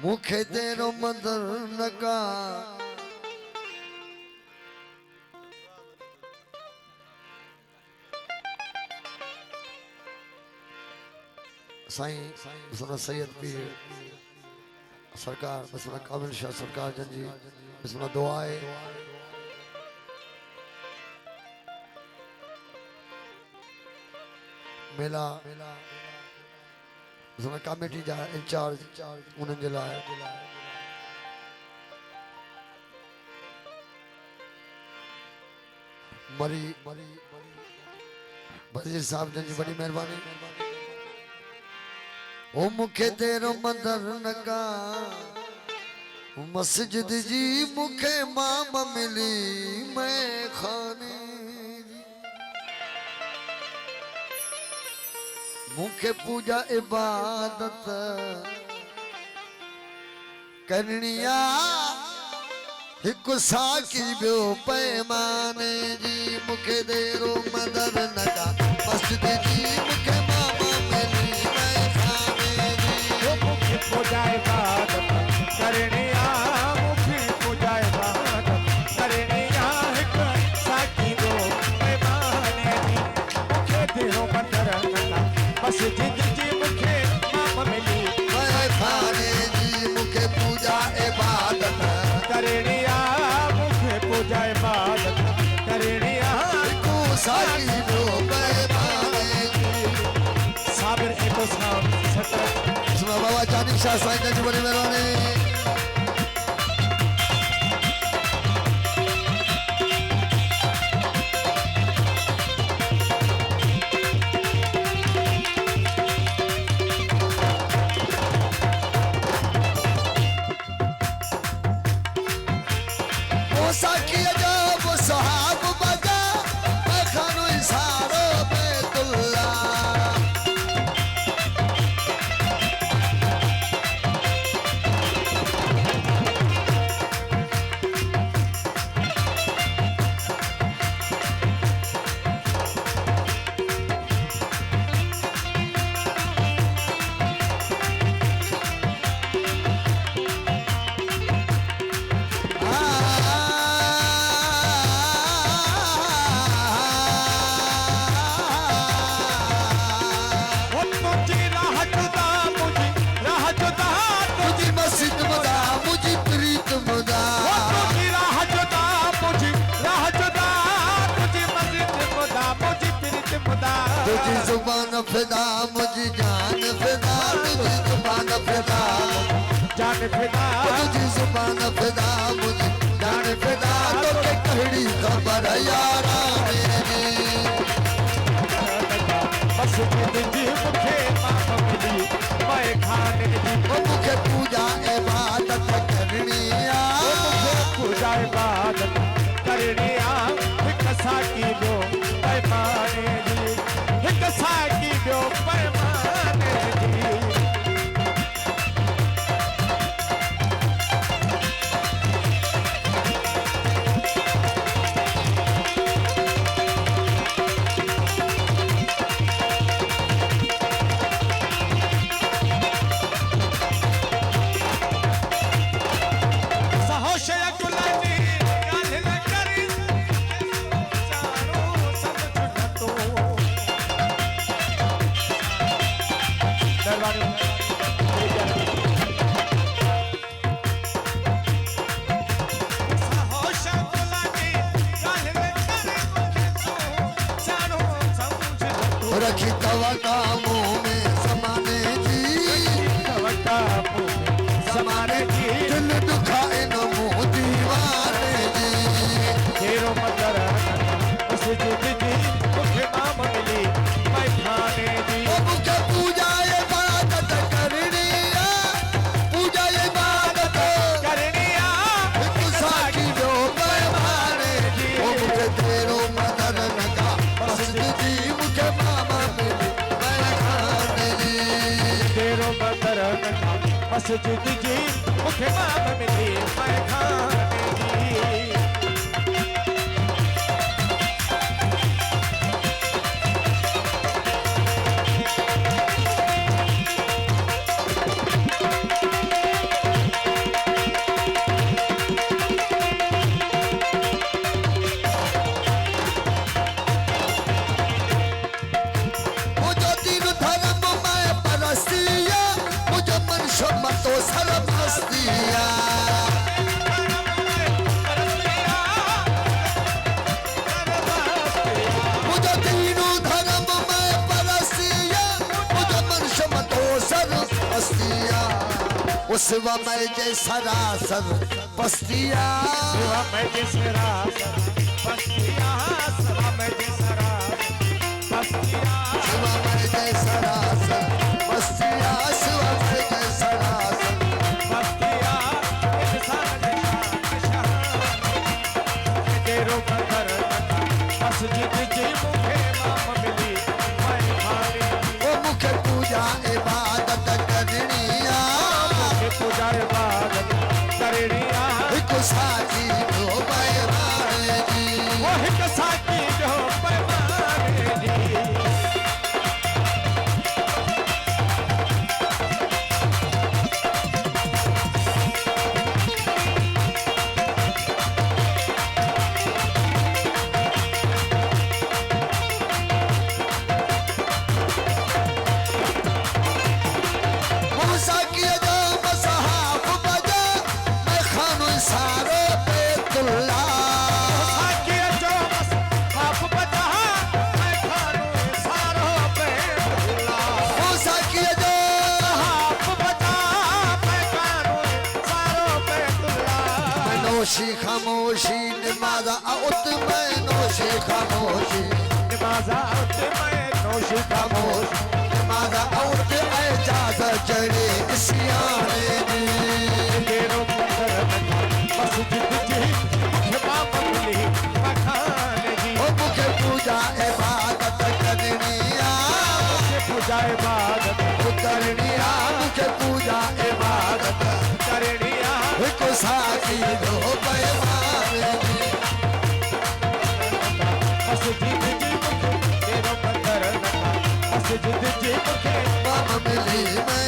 मुखे तेरो मदर नका साईं बिस्मिल्लाह सैयद पीर सरकार बिस्मिल्लाह काबिल शाह सरकार जंजी बिस्मिल्लाह दुआए मेला बिस्मिल्लाह कमेटी जा इंचार्ज उन्हनि जे लाइ मरी वज़ीर साहब जंजी बड़ी मेहरबानी ओ मुखे तेरो मदर नका मस्जिद जी मुखे माम मिली मैं खाने मुखे पूजा इबादत करनिया हिकु साकी बियो पैमाने जी मुखे तेरो मदर नका मस्जिद जी मुखे माम मिली मैं खाने जी मुखे पूजा इबादत करनिया मुखे पूजा इबादत करनिया हिकु साकी बियो पैमाने जी मुखे तेरो मदर नका मस्जिद जी मुखे माम मिली मैं खाने जी मुखे पूजा इबादत करनिया मुखे पूजा इबादत करनिया को साकी दो पैमाने जी साबिर एको साम सतर सुना बाबा चांदी शाह साईं जी बड़ी मेहरबानी साकी अजब सहाब बजा मैं खानो इशारो बैतुल्ला तुझी जुबान फिदा मुझी जान फिदा तुझी जुबान फिदा जान फिदा तुझी जुबान फिदा मुझी जान फिदा तो के कहड़ी खबर यारा मेरी मस्जिद जी मुखे माम मिली मैं खाने जी मुखे पूजा इबादत करनिया मुखे पूजा इबादत करनिया हिक साकी दो पैमाने जी हिक साकी दो पैमाने जी रखी तवका मुंह में समाने जी तवका समाने जी दिल दुखाए न मुंह दीवाने जी तेरो मदर मस्जिद जी मुखे माम मिली मैं खाने जी मुखे पूजा इबादत करनिया पूजा इबादत करनिया हिकु साकी जो पैमाने जी मुखे तेरो मदर नका मस्जिद जी मुखे मामा मिली मैं खाने जी तेरो मदर नका मस्जिद जी मुखे माम मिली मैं खाने जी सरमस्तिया मुझे तीनों धर्म में परसिया मुझे मनुष्य मतो सरमस्तिया उस मैं जय सरासर पस्तिया शिवा मैं जिसरा बस्तिया शिवा मैं जिसरा बस्तिया शिवा मैं जय सरासर पस्तिया शिवा मैं जय सरासर बस्तिया इंसान निशा तेरो बदर मस्जिद जी मुखे माम मिली मैं भारी वो मुख्य पूजा इबादत करनिया पूजा इबादत करनिया एक साथी जो पैमाने जी वो एक साथी जो पैमाने जी मूसा की जो मसहाफ बजा मैं खानों सारो बैतुल्ला आके जो बस आप बता मैं खानू सारो पे भुला मूसा की जो आप बता मैं खानू सारो पे भुला मैं नोशी खामोशी नमाज़ आउत मैं नोशी खामोशी नमाज़ा उठ मैं नोशी खामोश नमाज़ आउत एजाज़ चढ़े सियाने दी तेरो मंदिर मस्जिद जी मुखे मिली मखान जी वो मुख्य पूजा इबादत करनिया मुझे पूजा इबादत करनिया मुख्य पूजा इबादत करनिया एक साथी जो पैमाने जी मस्जिद जी मुखे तेरो मंदिर मस्जिद जी मुखे माम मिली मैं